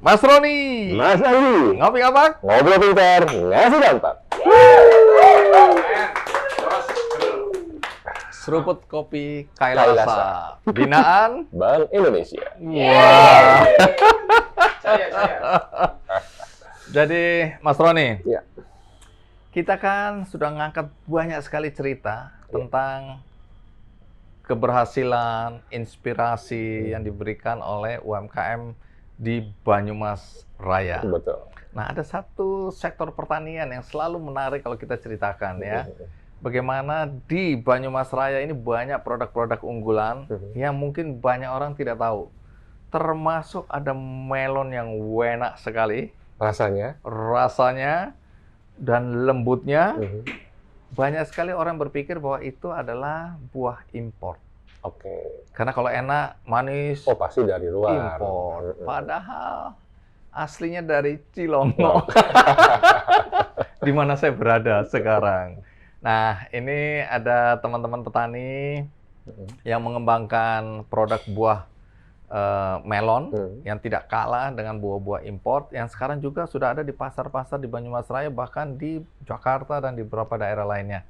Mas Roni, Mas Andi, ngopi apa? ngobrol pintar, ngasih dampak. Seruput kopi Kailasa, binaan Bank Indonesia. Wah. Jadi Mas Roni, Ya. kita kan sudah ngangkat banyak sekali cerita tentang keberhasilan, inspirasi yang diberikan oleh UMKM di Banyumas Raya. Betul. Nah, ada satu sektor pertanian yang selalu menarik kalau kita ceritakan ya. Bagaimana di Banyumas Raya ini banyak produk-produk unggulan yang mungkin banyak orang tidak tahu. Termasuk ada melon yang enak sekali rasanya dan lembutnya. Banyak sekali orang berpikir bahwa itu adalah buah impor. Oke. Karena kalau enak, manis, Oh, pasti dari luar. impor. Padahal aslinya dari Cilongok. Di mana saya berada sekarang. Nah, ini ada teman-teman petani yang mengembangkan produk buah melon yang tidak kalah dengan buah-buah impor yang sekarang juga sudah ada di pasar-pasar di Banyumas Raya, bahkan di Jakarta dan di beberapa daerah lainnya.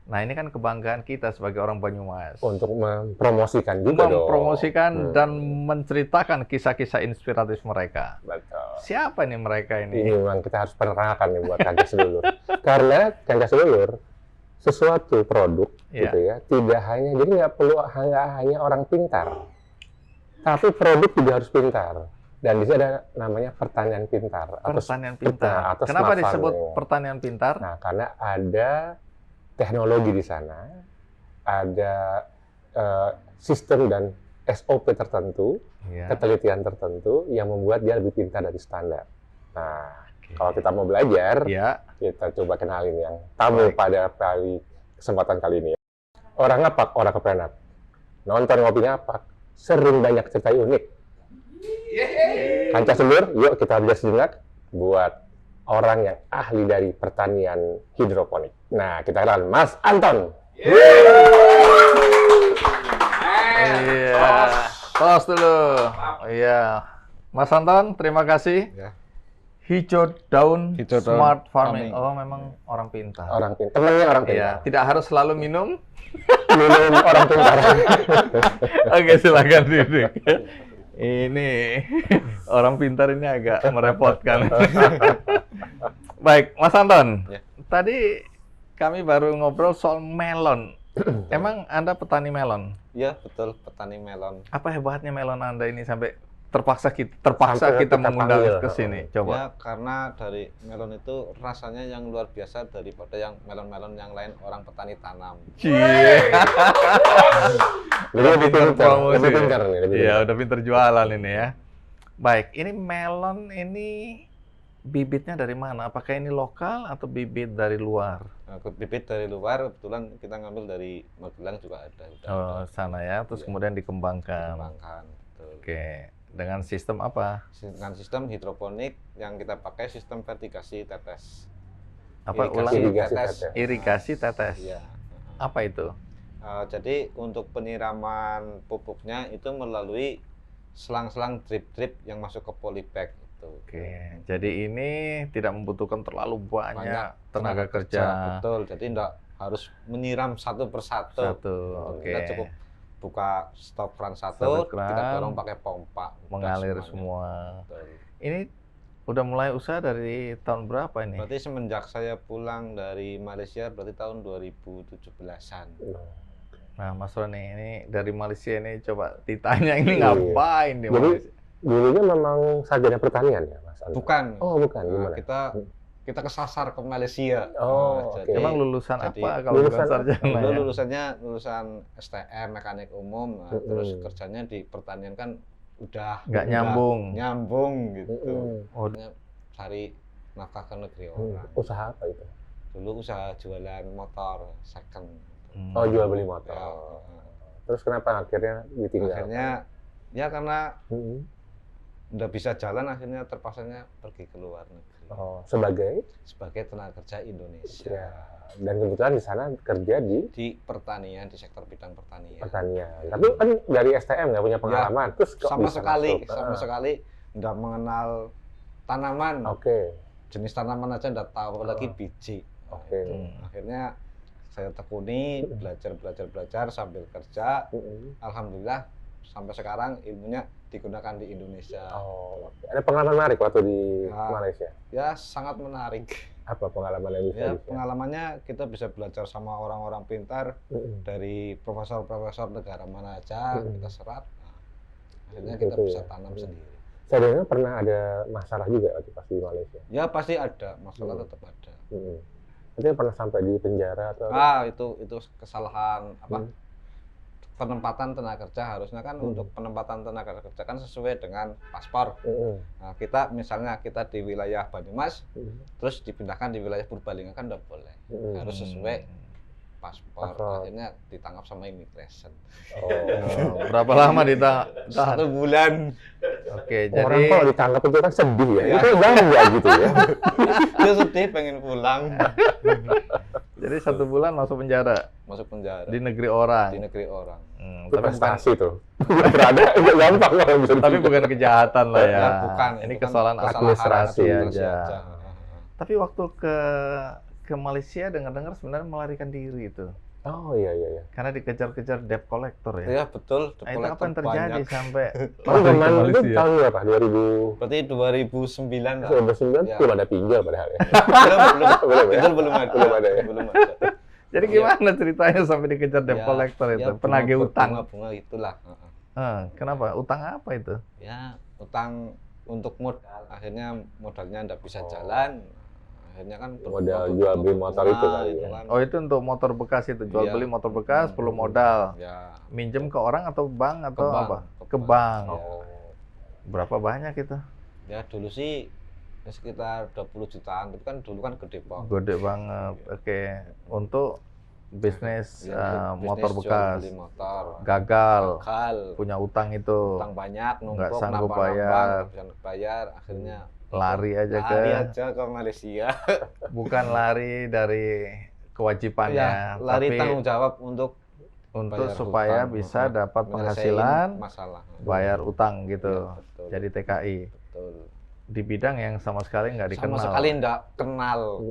Nah, ini kan kebanggaan kita sebagai orang Banyumas. Untuk mempromosikan juga mempromosikan dan menceritakan kisah-kisah inspiratif mereka. Betul. Siapa nih mereka ini? Ini memang kita harus perkenalkan nih buat kancah sedulur. Karena kancah sedulur, sesuatu produk gitu ya, tidak hanya, jadi nggak perlu hanya orang pintar, tapi produk juga harus pintar. Dan di sini ada namanya pertanian pintar. Pertanian pintar. Kenapa disebut pertanian pintar? Nah, karena ada teknologi di sana, ada sistem dan SOP tertentu, ketelitian tertentu yang membuat dia lebih pintar dari standar. Nah, kalau kita mau belajar, kita coba kenalin yang tamu pada kesempatan kali ini. Orang ngapak, orang kepenak. Nonton ngopi ngapak, sering banyak cerita unik. Kancah sedulur, yuk kita belajar sejenak buat orang yang ahli dari pertanian hidroponik. Nah, kita kenal Mas Anton. Iya, tos dulu. Iya, Mas Anton, terima kasih. Hijau daun smart farming. Oh, memang orang pintar. Orang pintar. Temennya orang pintar. Iya, tidak harus selalu minum. Minum orang pintar. Oke, silakan duduk. Ini orang pintar ini agak merepotkan. Baik, Mas Anton. Tadi kami baru ngobrol soal melon. Emang Anda petani melon? Iya, betul, petani melon. Apa hebatnya melon Anda ini sampai terpaksa kita mengundang ke sini? Coba. Ya, karena dari melon itu rasanya yang luar biasa daripada yang melon-melon yang lain orang petani tanam. Lebih pintar nih. Iya, udah pintar jualan ini ya. Baik, ini melon ini bibitnya dari mana? Apakah ini lokal atau bibit dari luar? Bibit dari luar, kebetulan kita ngambil dari Magelang juga ada. Oh, sana ya, terus kemudian dikembangkan. Betul. Oke, dengan sistem apa? Dengan sistem hidroponik yang kita pakai sistem vertikasi tetes. Apa irigasi tetes? Iya. Apa itu? Jadi untuk penyiraman pupuknya itu melalui selang-selang drip-drip yang masuk ke polybag. Oke, jadi ini tidak membutuhkan terlalu banyak tenaga kerja. Betul, jadi tidak harus menyiram satu persatu. Kita cukup buka stop keran satu, kita dorong pakai pompa. Mengalir semua. Betul. Ini udah mulai usaha dari tahun berapa ini? Berarti semenjak saya pulang dari Malaysia, berarti tahun 2017-an. Nah, Mas Roni, ini dari Malaysia ini coba ditanya ini ngapain di Malaysia? Dulunya memang sarjana pertanian ya, Mas? Bukan. Oh, bukan. Gimana? Kita kesasar ke Malaysia. Jadi, emang lulusan apa kalau bukan sarjana? Lulusan STM, mekanik umum. Nah, terus kerjanya di pertanian kan udah nggak nyambung gitu. Cari nafkah ke negeri orang. Usaha apa itu? Dulu usaha jualan motor second. Oh, jual beli motor. Terus kenapa akhirnya ditinggal? Akhirnya ya karena udah bisa jalan, akhirnya terpaksanya pergi ke luar negeri. Oh, sebagai tenaga kerja Indonesia. Ya. Dan kebetulan di sana kerja di pertanian, di sektor bidang pertanian. Tapi kan dari STM nggak punya pengalaman, terus sama sekali nggak mengenal tanaman. Jenis tanaman aja nggak tahu, apalagi biji. Akhirnya saya tekuni, belajar sambil kerja. Alhamdulillah sampai sekarang ilmunya digunakan di Indonesia. Ada pengalaman menarik waktu di Malaysia? Ya, sangat menarik. Apa pengalaman yang bisa? Pengalamannya kita bisa belajar sama orang-orang pintar dari profesor-profesor negara mana aja, kita serap. Akhirnya kita bisa tanam sendiri. Saya dengar pernah ada masalah juga waktu pas di Malaysia. Ya pasti ada, masalah tetap ada. Itu pernah sampai di penjara atau? Itu kesalahan apa? Penempatan tenaga kerja harusnya kan untuk penempatan tenaga kerja kan sesuai dengan paspor. Nah, misalnya kita di wilayah Banyumas, terus dipindahkan di wilayah Purbalingga kan tidak boleh. Harus sesuai paspor. Akhirnya ditangkap sama imigrasi. Berapa lama ditahan? 1 bulan. Oke, orang jadi kalau ditangkap itu kan sedih ya. Itu bangga gitu ya. Dia sedih pengen pulang. Jadi 1 bulan masuk penjara. Masuk penjara. Di negeri orang. Di negeri orang. Itu prestasi tuh. Berada nggak gampang kalau bisa. Tapi bukan kejahatan lah ya. Bukan. Ini kesalahan administrasi aja. Tapi waktu ke Malaysia dengar-dengar sebenarnya melarikan diri itu. Oh iya. Karena dikejar-kejar debt collector ya. Iya betul. Itu apa yang terjadi sampai zaman itu tahun berapa? 2000. Berarti 2009. 2009 belum ada pinjol padahal ya. Belum ada. Jadi gimana ceritanya sampai dikejar debt collector itu? Penagih utang. Bunga itulah. Kenapa? Utang apa itu? Ya, utang untuk modal. Akhirnya modalnya nggak bisa jalan. Akhirnya kan modal jual beli motor itu kali ya. Oh, itu untuk motor bekas itu, jual beli motor bekas perlu modal. Minjem ke orang atau bank atau apa? Ke bank. Berapa banyak itu? Ya dulu sih sekitar 20 jutaan, itu kan dulu kan gede banget. Gede banget. Oke. Untuk bisnis motor bekas. Beli motor. Gagal. Punya utang itu. Utang banyak, numpuk, nggak sanggup bayar. Akhirnya lari aja ke Malaysia. Bukan lari dari kewajibannya, lari tapi tanggung jawab untuk supaya hutang, bisa dapat penghasilan, masalah. Bayar utang gitu. Betul. Jadi TKI. Betul. Di bidang yang sama sekali nggak dikenal. Sama sekali nggak kenal.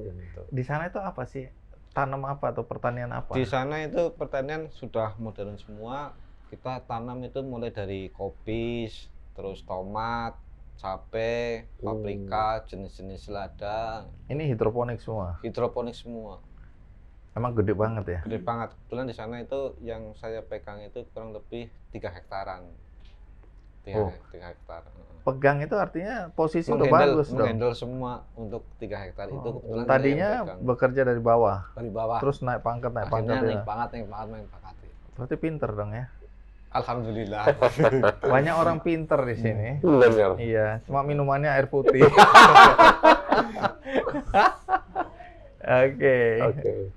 Di sana itu apa sih? Tanam apa atau pertanian apa? Di sana itu pertanian sudah modern semua. Kita tanam itu mulai dari kopi, terus tomat, cabai, paprika, jenis-jenis lada. Ini hidroponik semua? Hidroponik semua. Emang gede banget ya? Gede banget. Kebetulan di sana itu yang saya pegang itu kurang lebih 3 hektaran. 3 hektar. Pegang itu artinya posisi udah bagus dong? Menghandle semua untuk 3 hektar itu. Kebetulan tadinya bekerja dari bawah? Dari bawah. Terus naik pangkat ya? Naik pangkat. Berarti pinter dong ya? Alhamdulillah. Banyak orang pinter di sini. Benar. Iya, cuma minumannya air putih. Oke.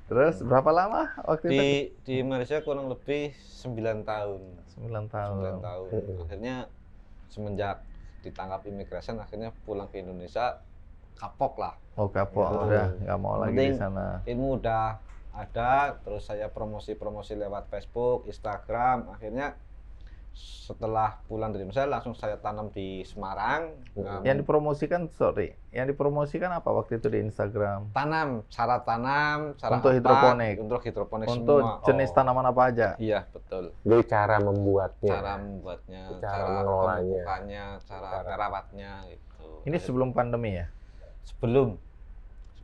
Terus berapa lama waktu itu? Di Malaysia kurang lebih 9 tahun. 9 tahun. Akhirnya semenjak ditangkap imigrasi, akhirnya pulang ke Indonesia, kapok lah. Oh kapok, udah nggak mau lagi di sana. Ilmu udah ada, terus saya promosi lewat Facebook, Instagram. Akhirnya setelah pulang dari Indonesia langsung saya tanam di Semarang. Yang dipromosikan apa waktu itu di Instagram? Cara untuk hidroponik. Untuk hidroponik untuk semua. Jenis tanaman apa aja? Iya, betul. Jadi cara membuatnya. Cara pemupukkannya, cara merawatnya gitu. Ini sebelum pandemi ya? Sebelum.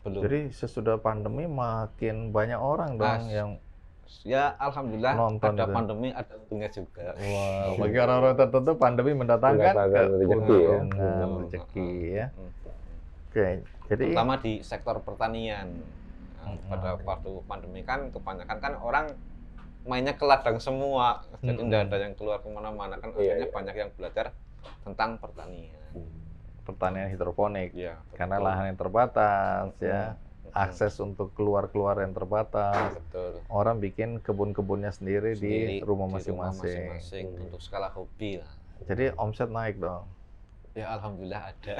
Jadi sesudah pandemi makin banyak orang dong yang ya alhamdulillah nonton ada itu. Pandemi ada untungnya juga. Wow, bagi orang-orang tertentu pandemi mendatangkan rezeki ya. Oke, jadi terutama di sektor pertanian. Pada waktu pandemi kan kebanyakan kan orang mainnya ke ladang semua, jadi tidak ada yang keluar kemana-mana kan. Akhirnya banyak yang belajar tentang pertanian. Pertanian hidroponik, ya, karena lahan yang terbatas ya. Akses untuk keluar yang terbatas. Betul. Orang bikin kebun-kebunnya sendiri di rumah masing-masing. Untuk skala hobi lah. Jadi omset naik dong. Ya alhamdulillah ada.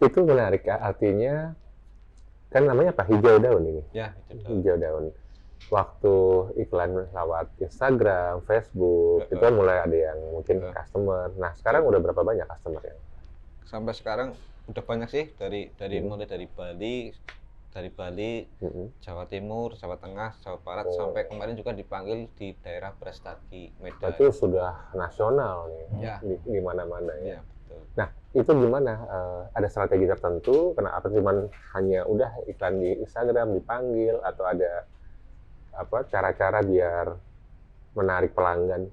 Itu menarik ya, artinya kan namanya apa? Hijau daun ini. Ya, hijau daun. waktu iklan lewat Instagram, Facebook, itu kan mulai ada yang mungkin customer. Nah, sekarang udah berapa banyak customer yang? Sampai sekarang udah banyak sih, mulai dari Bali, Jawa Timur, Jawa Tengah, Jawa Barat, sampai kemarin juga dipanggil di daerah Brastagi, Medan. Berarti sudah nasional nih, ya. di mana-mana ya. Ya, betul. Nah, itu gimana? Ada strategi tertentu? Kenapa cuman hanya udah iklan di Instagram dipanggil, atau ada apa cara-cara biar menarik pelanggan?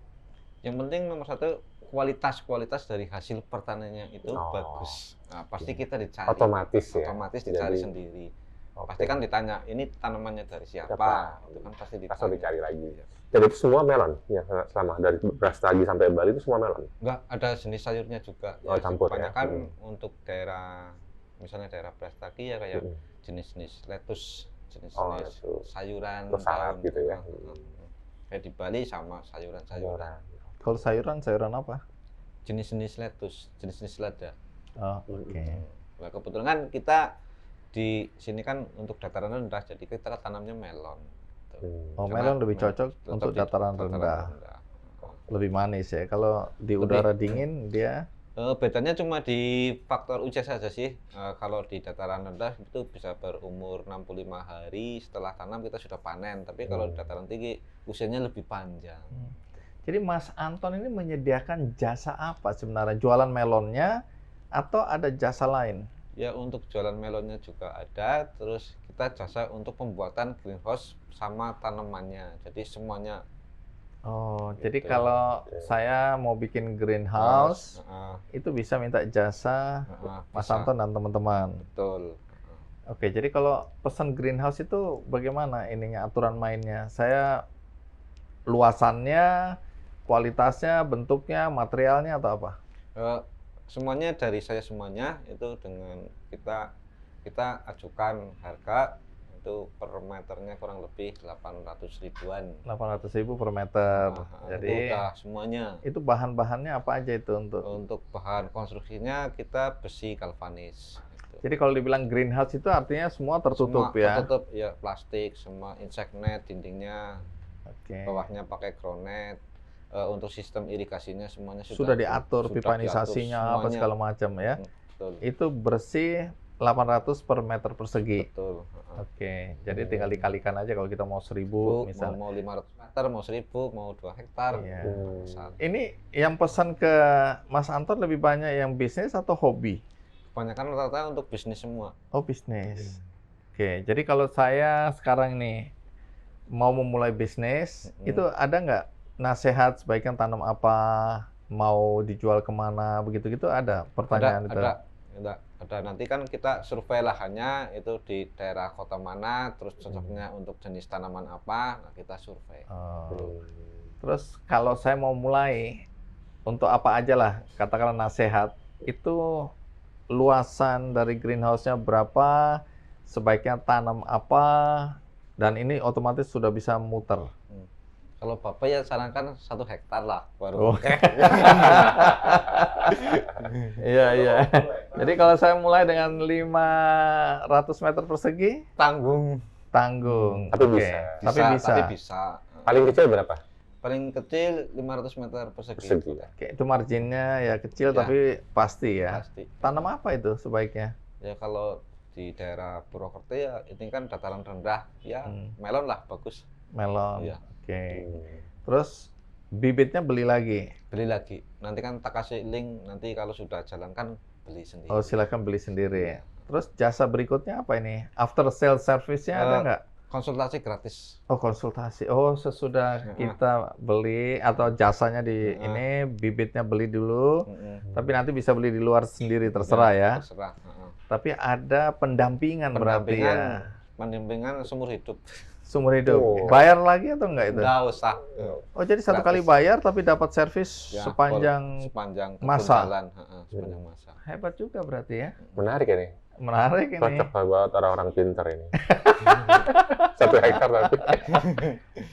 Yang penting nomor satu, kualitas dari hasil pertaniannya itu bagus. Nah, pasti kita dicari. Otomatis dicari sendiri. Pasti kan ditanya, ini tanamannya dari siapa? Itu kan pasti dicari lagi. Ya. Jadi itu semua melon ya, selama dari Brastagi sampai Bali itu semua melon? Enggak, ada jenis sayurnya juga. Campur ya. Kan untuk daerah, misalnya daerah Brastagi ya kayak jenis-jenis lettuce, jenis-jenis sayuran, salad gitu ya. Kayak di Bali sama sayuran-sayuran. Kalau sayuran apa? Jenis-jenis lettuce, jenis-jenis lada. Oh, oke. Nah, kebetulan kan kita di sini kan untuk dataran rendah, jadi kita tanamnya melon. Oh, melon lebih cocok untuk dataran rendah. Lebih manis ya. Kalau di udara dingin dia bedanya cuma di faktor usia saja sih. Kalau di dataran rendah itu bisa berumur 65 hari setelah tanam kita sudah panen. Tapi kalau di dataran tinggi usianya lebih panjang. Jadi Mas Anton ini menyediakan jasa apa sebenarnya? Jualan melonnya atau ada jasa lain? Ya, untuk jualan melonnya juga ada. Terus kita jasa untuk pembuatan greenhouse sama tanamannya. Jadi semuanya. Oh, gitu. Jadi kalau saya mau bikin greenhouse, itu bisa minta jasa Mas Anton dan teman-teman. Betul. Oke, jadi kalau pesan greenhouse itu bagaimana ininya, aturan mainnya? Saya luasannya, kualitasnya, bentuknya, materialnya atau apa? Semuanya dari saya semuanya, itu dengan kita ajukan harga itu per meternya kurang lebih 800 ribuan. 800.000 per meter. Jadi itu udah semuanya. Itu bahan-bahannya apa aja itu untuk bahan konstruksinya kita besi galvanis. Gitu. Jadi kalau dibilang greenhouse itu artinya semua tertutup ya? Tertutup ya, plastik, semua insect net dindingnya. Bawahnya pakai ground net. Untuk sistem irigasinya semuanya sudah diatur, pipanisasinya apa segala macam ya. Betul. Itu bersih 800 per meter persegi. Betul. Oke, jadi tinggal dikalikan aja kalau kita mau 1.000 misalnya. Mau 500 meter, mau 1.000, mau 2 hektar. Iya. Ini yang pesan ke Mas Anton lebih banyak yang bisnis atau hobi? Kebanyakan rata-rata untuk bisnis semua. Oh, bisnis. Oke, jadi kalau saya sekarang nih mau memulai bisnis, itu ada nggak nasihat sebaiknya tanam apa, mau dijual kemana, begitu-gitu ada pertanyaan itu? Ada. Nanti kan kita survei lahannya itu di daerah kota mana, terus cocoknya untuk jenis tanaman apa, nah kita survei. Terus kalau saya mau mulai, untuk apa aja lah, katakanlah nasihat, itu luasan dari greenhouse-nya berapa, sebaiknya tanam apa, dan ini otomatis sudah bisa muter. Kalau Bapak ya sarankan 1 hektar lah baru. Iya. Jadi kalau saya mulai dengan 500 meter persegi, tanggung. Tapi bisa. Paling kecil berapa? Paling kecil 500 meter persegi. Oke, itu marginnya ya kecil ya, tapi pasti ya. Pasti. Tanam apa itu sebaiknya? Ya kalau di daerah Purwokerto ya ini kan dataran rendah, ya melon lah bagus. Melon. Ya. Oke. Terus bibitnya beli lagi? Beli lagi. Nanti kan tak kasih link, nanti kalau sudah jalan kan beli sendiri. Oh, silakan beli sendiri. Terus jasa berikutnya apa ini? After sale service-nya ada nggak? Konsultasi gratis. Oh, konsultasi. Oh, sesudah kita beli atau jasanya di ini, bibitnya beli dulu. Tapi nanti bisa beli di luar sendiri, terserah ya. Terserah. Tapi ada pendampingan berarti ya. Pendampingan seumur hidup. Seumur hidup. Bayar lagi atau enggak itu? Nggak usah. Oh, jadi satu kali bayar tapi dapat servis ya, sepanjang masa. Sepanjang masa. Hebat juga berarti ya. Menarik ini. Menarik ini. Cocok buat orang-orang pintar ini. 1 hektar tapi.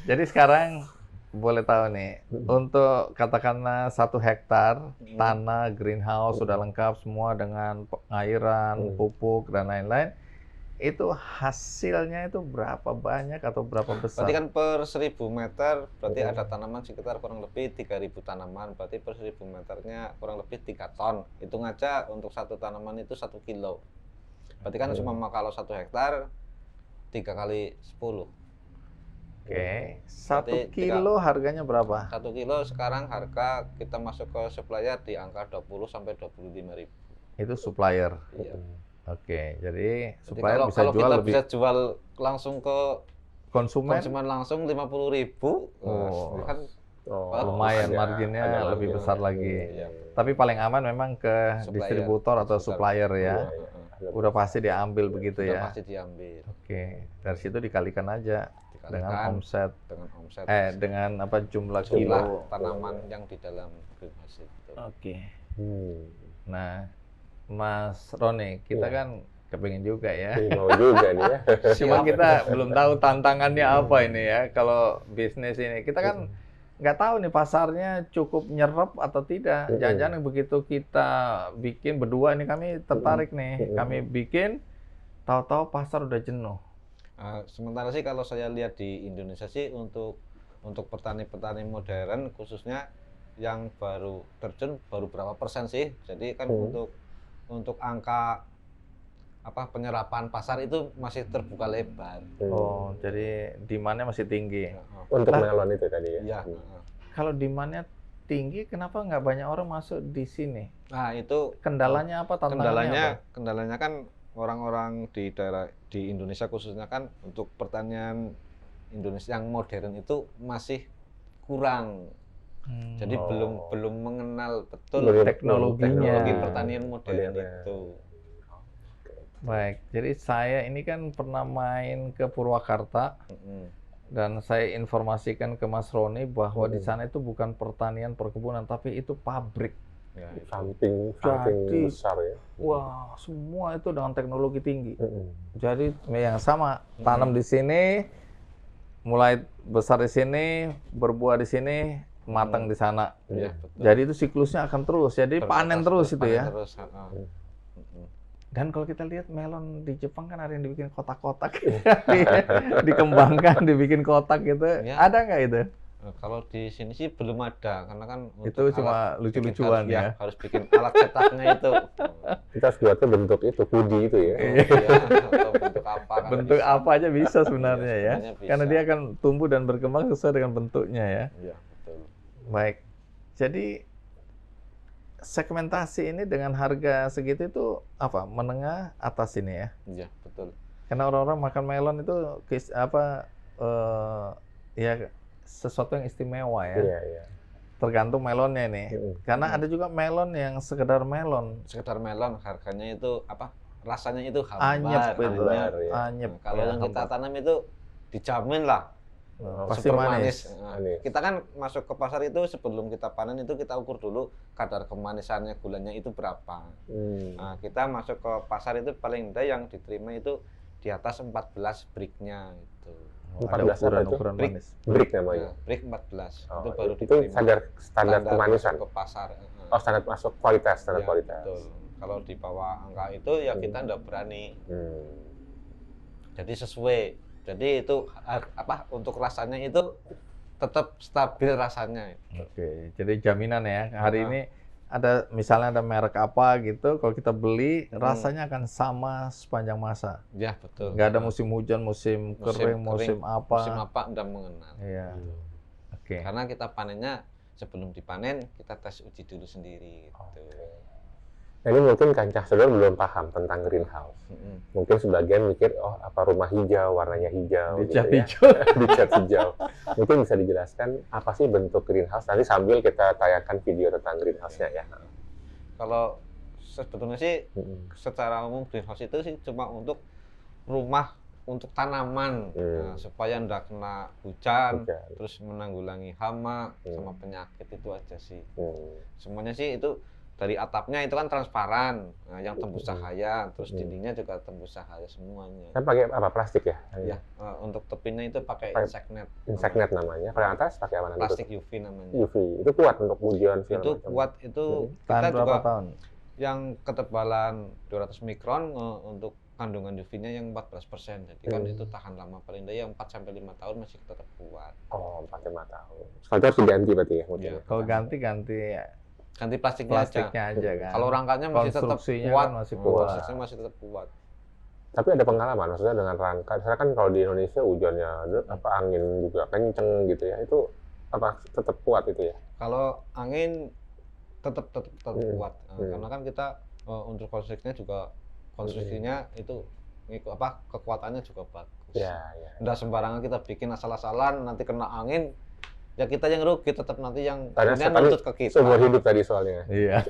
Jadi sekarang boleh tahu nih, untuk katakanlah 1 hektar tanah greenhouse sudah lengkap semua dengan pengairan, pupuk dan lain-lain. Itu hasilnya itu berapa banyak atau berapa besar? Berarti kan per 1000 meter, berarti ada tanaman sekitar kurang lebih 3000 tanaman. Berarti per 1000 meternya kurang lebih 3 ton. Hitung aja untuk satu tanaman itu 1 kilo. Berarti kan cuma kalau 1 hektar 3 kali 10. Oke, 1 Berarti kilo harganya berapa? 1 kilo sekarang harga kita masuk ke supplier di angka 20 sampai 25 ribu. Itu supplier. Iya. Oke, jadi Jadi supplier kalau bisa jual kita lebih bisa jual langsung ke konsumen. langsung 50 ribu, Oh. kan Lumayan, ada- marginnya ada lebih margin. besar lagi. Iya. Tapi paling aman memang ke Supplier. distributor atau supplier ya. Iya. Udah pasti diambil begitu Sudah ya. pasti diambil. Oke, dari situ dikalikan aja dengan Dikalikan omset. dengan omset Dengan apa jumlah jumlah kilo. tanaman yang di dalam greenhouse itu. Oke. Hmm. Nah, Mas Roni, kita Iya. kan kepingin juga ya. Mau juga nih ya. Cuma kita belum tahu tantangannya apa ini ya. Kalau bisnis ini, kita kan nggak tahu nih pasarnya cukup nyerap atau tidak. Jangan-jangan begitu kita bikin berdua ini kami tertarik nih. Kami bikin, tahu-tahu pasar udah jenuh. Sementara sih kalau saya lihat di Indonesia sih untuk petani-petani modern khususnya yang baru terjun baru berapa persen sih. Jadi kan untuk angka penyerapan pasar itu masih terbuka lebar. Oh, jadi demand-nya masih tinggi. Untuk Lah. melon itu tadi ya. Iya. Kalau demand-nya tinggi, kenapa nggak banyak orang masuk di sini? Nah, itu Kendalanya apa? Tantangannya apa? kendalanya kan orang-orang di daerah di Indonesia khususnya kan untuk pertanian Indonesia yang modern itu masih kurang. Jadi belum mengenal betul Teknologinya. teknologi pertanian modern Modern. itu. Baik, jadi saya ini kan pernah main ke Purwakarta dan saya informasikan ke Mas Roni bahwa di sana itu bukan pertanian perkebunan, tapi itu pabrik. Ya, Samping Jadi- besar ya. Wah, semua itu dengan teknologi tinggi. Jadi yang sama, tanam di sini, mulai besar di sini, berbuah di sini, matang di sana. Iya, betul. Jadi itu siklusnya akan terus. Jadi panen terus itu panen ya. terus, Dan kalau kita lihat melon di Jepang kan ada yang dibikin kotak-kotak, dikembangkan, dibikin kotak gitu. Ya. Ada nggak itu? Nah, kalau di sini sih belum ada karena kan Itu untuk cuma alat- lucu-lucuan bikin- ya. harus bikin alat cetaknya itu. Kita harus buatnya bentuk itu, kudi itu ya. Iya, atau bentuk apa kan Bentuk bisa. apa aja bisa sebenarnya Iya, ya. sebenarnya bisa. Karena dia akan tumbuh dan berkembang sesuai dengan bentuknya ya. Iya, betul. Baik. Jadi segmentasi ini dengan harga segitu itu apa? Menengah atas ini ya. Iya, betul. Karena orang-orang makan melon itu ya sesuatu yang istimewa ya. Iya, iya. Tergantung melonnya nih. Karena ada juga melon yang sekedar melon. Sekedar melon harganya itu rasanya itu Anyep hambar, itu. hambar, ya. Anyep. Nah, kalau ya, yang kita hambar. tanam itu dijamin lah Pasti super manis. Nah, Manis. kita kan masuk ke pasar itu sebelum kita panen itu kita ukur dulu kadar kemanisannya gulanya itu berapa. Nah, kita masuk ke pasar itu paling tidak yang diterima itu di atas 14 bricknya itu. Ada 14 apa itu? ukuran Brick. manis. Brick namanya. Nah, brick 14 Oh, itu baru itu diterima. standar kemanisan. masuk ke pasar. Oh, standar masuk kualitas, standar Ya, kualitas. betul. Kalau di bawah angka itu ya kita nggak berani. Jadi sesuai. Jadi itu untuk rasanya itu tetap stabil rasanya. Oke, jadi jaminan ya. Hari Nah. ini ada misalnya ada merek apa gitu, kalau kita beli rasanya akan sama sepanjang masa. Ya betul. Nggak ada musim hujan, musim kering, musim apa. Musim apa nggak mengenal. Iya. Oke. Karena kita panennya sebelum dipanen kita tes uji dulu sendiri. Gitu. Nah, ini mungkin kancah saudara belum paham tentang greenhouse. Mungkin sebagian mikir, oh apa rumah hijau, warnanya hijau, Dicat gitu ya. hijau. Dicat hijau. Mungkin bisa dijelaskan apa sih bentuk greenhouse? Nanti sambil kita tayangkan video tentang greenhouse-nya ya. Kalau sebetulnya sih secara umum greenhouse itu sih cuma untuk rumah untuk tanaman supaya ndak kena hujan, terus menanggulangi hama sama penyakit itu aja sih. Semuanya sih itu dari atapnya itu kan transparan, yang tembus cahaya, terus dindingnya juga tembus cahaya semuanya. Kan pakai apa? Plastik ya? Ya, untuk tepinya itu pakai insect net. Insect net namanya. Kalau yang atas pakai apa nanti? Plastik UV namanya. UV. Itu kuat untuk hujan segala Itu macam. kuat itu Tahan kita berapa juga tahun? yang ketebalan 200 mikron untuk kandungan UV-nya yang 14%. Jadi kan itu tahan lama, paling tidak yang 4 sampai 5 tahun masih tetap kuat. Oh, 4-5 tahun. Sekali harus diganti berarti ya modelnya. Kalau ganti Plastiknya aja kan. Kalau rangkanya masih tetap konstruksinya kuat, kan masih kuat. konstruksinya masih tetap kuat. Tapi ada pengalaman, maksudnya dengan rangka. Misalnya kan kalau di Indonesia hujannya angin juga kenceng gitu ya, itu apa tetap kuat itu ya? Kalau angin tetap kuat, karena kan kita untuk konstruksinya itu kekuatannya juga bagus. Ya. Nggak sembarangan kita bikin asal-asalan, nanti kena angin, ya kita yang rugi, tetap nanti yang Karena nuntut ke kita. seumur hidup tadi soalnya. Iya.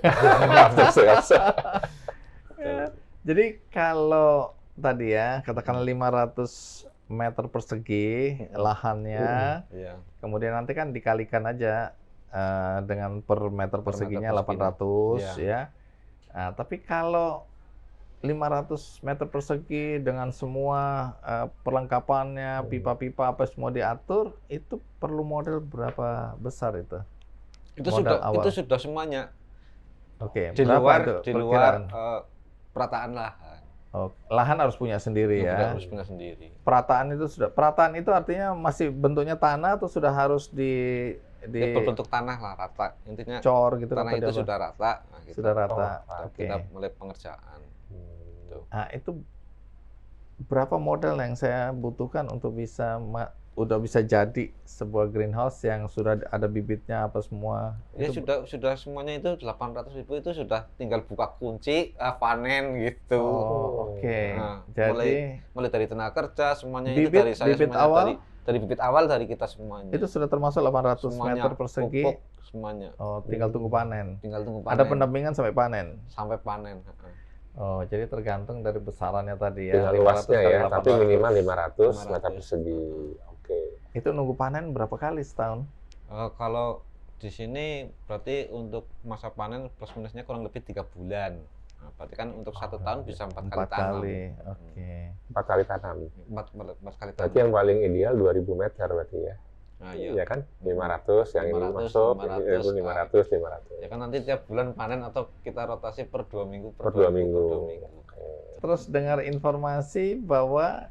Jadi kalau tadi ya, katakan 500 meter persegi lahannya, kemudian nanti kan dikalikan aja dengan per meter perseginya 800 ya. Nah, tapi kalau 500 meter persegi dengan semua perlengkapannya, pipa-pipa apa semua diatur, itu perlu modal berapa besar itu? Itu sudah semuanya. Oke. Di luar perataan lahan. Oh, lahan harus punya sendiri ya. Harus punya sendiri. Perataan itu artinya masih bentuknya tanah atau sudah harus di berbentuk tanah lah, rata. Intinya cor gitu. Tanah itu sudah rata. Nah, sudah rata. Kita mulai pengerjaan. Nah, itu berapa modal yang saya butuhkan untuk udah bisa jadi sebuah greenhouse yang sudah ada bibitnya apa semua? Ya sudah semuanya itu 800.000 itu sudah tinggal buka kunci, panen gitu. Oh, oke. Nah, jadi mulai dari tenaga kerja semuanya bibit, itu dari saya bibit semuanya, awal dari bibit awal dari kita semuanya. Itu sudah termasuk 800 semuanya, meter persegi. pupuk, semuanya. Oh, tinggal tunggu panen. Tinggal tunggu panen. Ada pendampingan sampai panen. Sampai panen. Oh, jadi tergantung dari besarannya tadi ya. Dengan luasnya ya, tapi minimal 500 meter persegi. Oke. Itu nunggu panen berapa kali setahun? Kalau di sini berarti untuk masa panen plus minusnya kurang lebih 3 bulan. Nah, berarti kan untuk 1 tahun bisa 4 kali tanam. Oke. 4 kali tanam. 4 kali tanam. Berarti yang paling ideal 2000 meter berarti ya. Nah, iya kan? 500 yang 500, ini masuk, 500. Ya kan nanti tiap bulan panen atau kita rotasi per 2 minggu. Per 2 minggu. Terus dengar informasi bahwa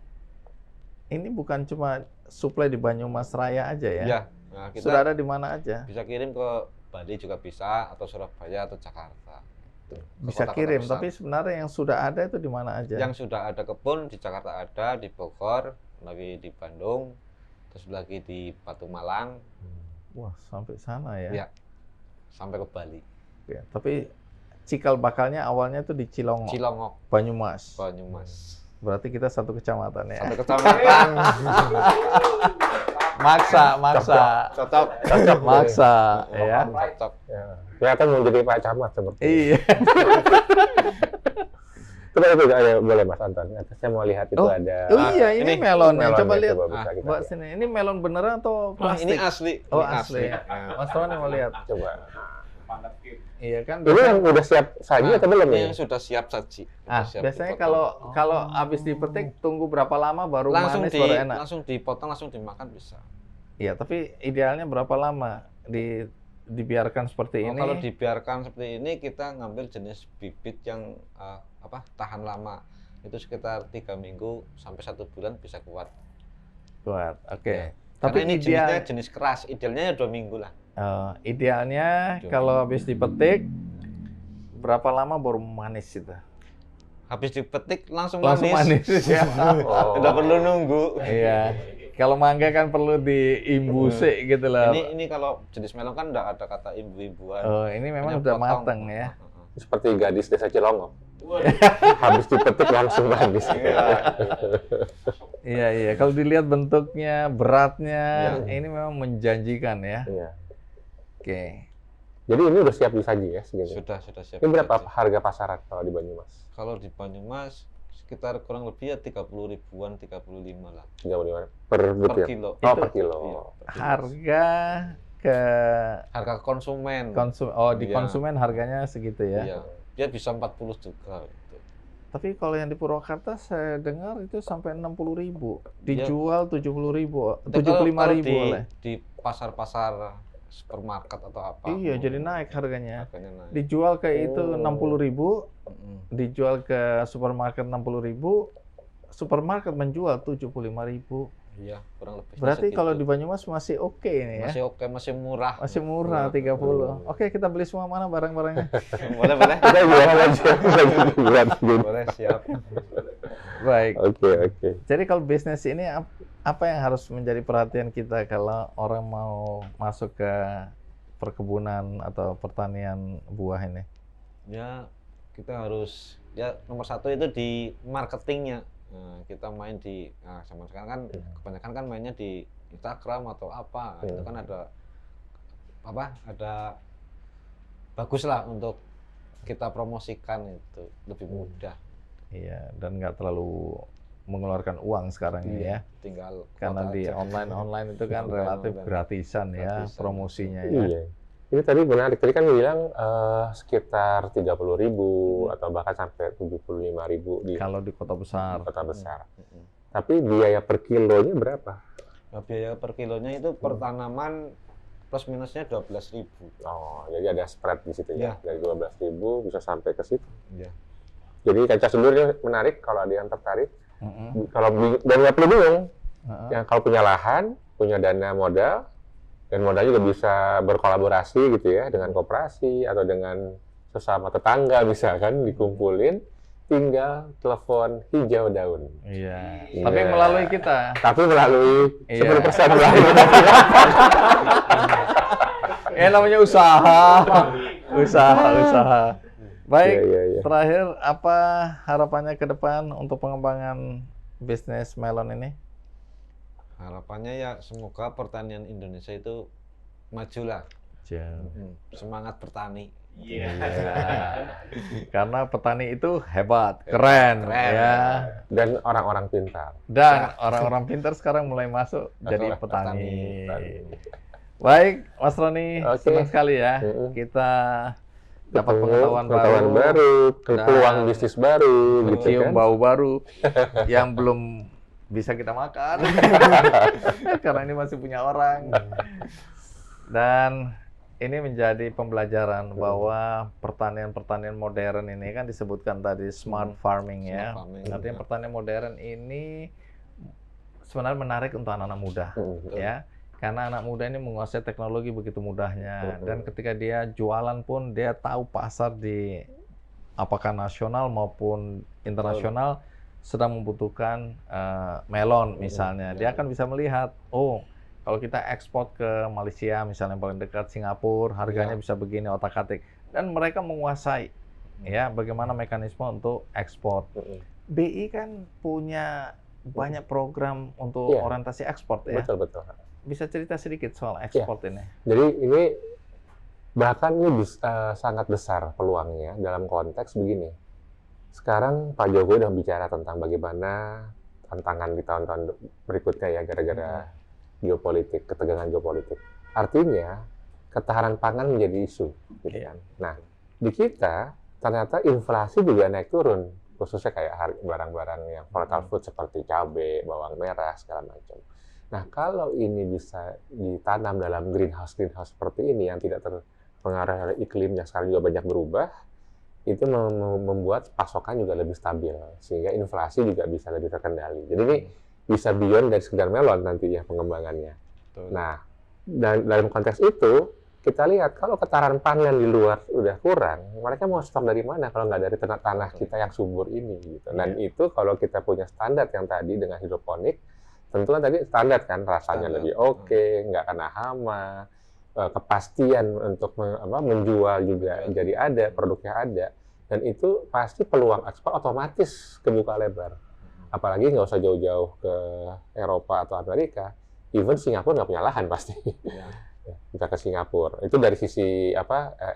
ini bukan cuma suplai di Banyumas Raya aja ya? Iya. Nah, kita sudah ada di mana aja? Bisa kirim ke Bali juga bisa, atau Surabaya atau Jakarta. Bisa kirim, tapi sebenarnya yang sudah ada itu di mana aja? Yang sudah ada kebun di Jakarta ada, di Bogor, lagi di Bandung, terus lagi di Batu Malang. Wah, sampai sana ya? Iya, sampai ke Bali. Ya, tapi cikal bakalnya awalnya itu di Cilongok. Banyumas. Berarti kita satu kecamatan ya? Satu kecamatan. maksa. Cocok. Maksa, ya. Cocok. Kelihatan mau jadi Pak Camat seperti Iya. Coba itu boleh Mas Anton. Saya mau lihat itu ada. Oh iya, ini melonnya. Coba lihat. Mbak sini. Ini melon beneran atau plastik? Ini asli. Oh, asli. Mas Tony mau lihat. Coba. Iya kan. Ini yang udah siap saji atau belum ini? Yang sudah siap saji. Biasanya kalau habis dipetik tunggu berapa lama baru manis baru enak? Langsung dipotong, langsung dimakan bisa. Iya, tapi idealnya berapa lama dibiarkan seperti ini? Kalau dibiarkan seperti ini, kita ngambil jenis bibit yang tahan lama. Itu sekitar 3 minggu sampai 1 bulan bisa kuat. Oke. Tapi ini jenisnya jenis keras, idealnya 2 minggu lah. Idealnya kalau habis dipetik berapa lama baru manis itu? Habis dipetik langsung manis ya. Tidak perlu nunggu. Iya. Kalau mangga kan perlu diimbusi gitu lah. Ini kalau jenis melon kan enggak ada kata imbu-imbuan. Oh, ini memang udah matang ya. Seperti gadis desa Cilongok. Habis dipetik langsung manis. Iya. Kalau dilihat bentuknya, beratnya, ini memang menjanjikan ya. Iya. Oke. Jadi ini udah siap disaji ya segini? Sudah siap. Ini berapa harga pasaran kalau di Banyumas? Kalau di Banyumas sekitar kurang lebih ya 30 ribuan, 35 lah. 35 per kilo. Per kilo. Harga konsumen. Di konsumen harganya segitu ya? Iya. Dia bisa 40 juga. Tapi kalau yang di Purwakarta saya dengar itu sampai 60.000, dijual 70.000, 75.000 oleh. Di pasar-pasar supermarket atau apa. Iya, jadi naik harganya. Harganya naik. Dijual ke itu Oh. 60.000, Mm-mm. dijual ke supermarket 60.000, supermarket menjual 75.000. Iya, kurang lebih. Berarti segitu. kalau di Banyumas masih oke ini ya. masih oke, masih murah. Masih murah 30. Oke, kita beli semua mana barang-barangnya. Boleh, boleh. Kita jualan aja. Buat gini. Boleh, siap. Baik. Oke. Jadi kalau bisnis ini apa yang harus menjadi perhatian kita kalau orang mau masuk ke perkebunan atau pertanian buah ini? Ya, kita harus ya nomor satu itu di marketingnya. Nah, kita main di zaman sekarang kan kebanyakan kan mainnya di Instagram atau apa. Itu kan ada bagus lah untuk kita promosikan, itu lebih mudah. Iya, dan nggak terlalu mengeluarkan uang sekarang ini ya. Tinggal Karena foto di aja. online itu kan Online, relatif online. gratisan ya Gratisan. promosinya ya. Iya. Ini tadi menarik. Tadi kan bilang sekitar 30.000 atau bahkan sampai 75.000 di Kalau di kota besar. kota besar. Tapi biaya per kilonya berapa? Nah, biaya per kilonya itu per tanaman plus minusnya 12.000. Oh, jadi ada spread di situ ya. Iya. Dari 12.000 bisa sampai ke situ. Iya. Jadi kaca sendiri menarik kalau ada yang tertarik. Mm-mm. Kalau dan nggak perlu bingung. Heeh. Yang kalau punya lahan, punya dana modal, dan modal juga bisa berkolaborasi gitu ya dengan koperasi atau dengan sesama tetangga misalkan dikumpulin, tinggal telepon hijau daun. Iya. Iya. Tapi melalui kita. Tapi melalui Iya. 10% melalui Namanya usaha. Usaha. Baik. Iya. Terakhir, apa harapannya ke depan untuk pengembangan bisnis melon ini? Harapannya ya semoga pertanian Indonesia itu majulah. Semangat bertani. Iya. Karena petani itu hebat, keren. Ya. dan orang-orang pintar. Dan orang-orang pintar sekarang mulai masuk jadi petani. Petani. Baik, Mas Roni, Oke. senang sekali ya Mm-mm. kita dapat Ketemu pengetahuan baru, dan peluang bisnis baru gitu mencium kan. bau baru yang belum bisa kita makan karena ini masih punya orang. Dan ini menjadi pembelajaran bahwa pertanian modern ini kan disebutkan tadi smart farming ya. Smart farming, Artinya ya. pertanian modern ini sebenarnya menarik untuk anak-anak muda ya. Karena anak muda ini menguasai teknologi begitu mudahnya, dan ketika dia jualan pun dia tahu pasar di apakah nasional maupun internasional sedang membutuhkan melon misalnya. Dia akan bisa melihat, oh kalau kita ekspor ke Malaysia misalnya yang paling dekat, Singapura, harganya bisa begini, otak-atik, dan mereka menguasai ya bagaimana mekanisme untuk ekspor. BI kan punya banyak program untuk Iya. orientasi ekspor ya. Betul. Bisa cerita sedikit soal ekspor ini? Jadi ini bahkan ini sangat besar peluangnya dalam konteks begini. Sekarang Pak Jokowi udah bicara tentang bagaimana tantangan di tahun-tahun berikutnya ya gara-gara geopolitik, ketegangan geopolitik. Artinya ketahanan pangan menjadi isu, gitu kan. Nah, di kita ternyata inflasi juga naik turun, khususnya kayak barang-barang yang volatile food seperti cabai, bawang merah, segala macam. Nah, kalau ini bisa ditanam dalam greenhouse seperti ini yang tidak terpengaruh oleh iklim yang sekarang juga banyak berubah, itu membuat pasokan juga lebih stabil, sehingga inflasi juga bisa lebih terkendali. Jadi ini bisa beyond dari sekedar melon nanti ya pengembangannya. Betul. Nah, dalam konteks itu, kita lihat kalau ketahanan pangan di luar udah kurang, mereka mau stok dari mana kalau nggak dari tanah kita yang subur ini, gitu. Dan itu kalau kita punya standar yang tadi dengan hidroponik, tentu kan tadi standar kan, rasanya lebih oke, nggak kena hama, kepastian untuk menjual juga jadi ada, produknya ada, dan itu pasti peluang ekspor otomatis kebuka lebar. Apalagi nggak usah jauh-jauh ke Eropa atau Amerika, even Singapura nggak punya lahan pasti. Bisa ke Singapura. Itu dari sisi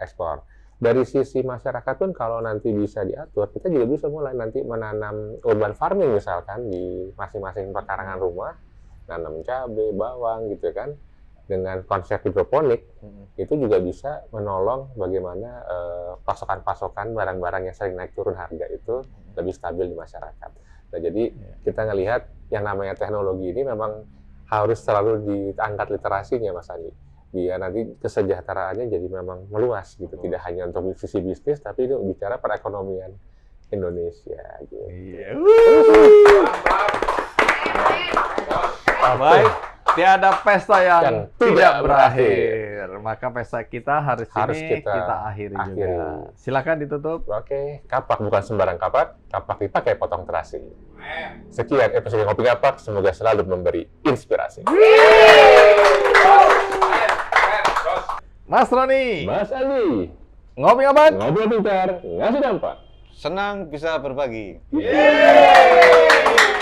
ekspor. Dari sisi masyarakat pun kalau nanti bisa diatur, kita juga bisa mulai nanti menanam urban farming misalkan di masing-masing pekarangan rumah, nanam cabai, bawang gitu kan, dengan konsep hidroponik, itu juga bisa menolong bagaimana pasokan-pasokan barang-barang yang sering naik turun harga itu lebih stabil di masyarakat. Nah, jadi kita ngelihat yang namanya teknologi ini memang harus selalu diangkat literasinya, Mas Andi. biar nanti kesejahteraannya jadi memang meluas gitu, tidak hanya untuk sisi bisnis tapi itu bicara perekonomian Indonesia gitu. Iya. Baik, tiada pesta yang tidak berakhir. Maka pesta kita hari Harus ini kita akhiri akhiri. juga. Silakan ditutup. Oke, kapak bukan sembarang kapak dipakai potong terasi. Sekian episode Ngopi Kapak, semoga selalu memberi inspirasi. Mas Roni, Mas Andi, ngopi kapan? ngobrol pintar, ngasih dampak. Senang bisa berbagi. Yeay!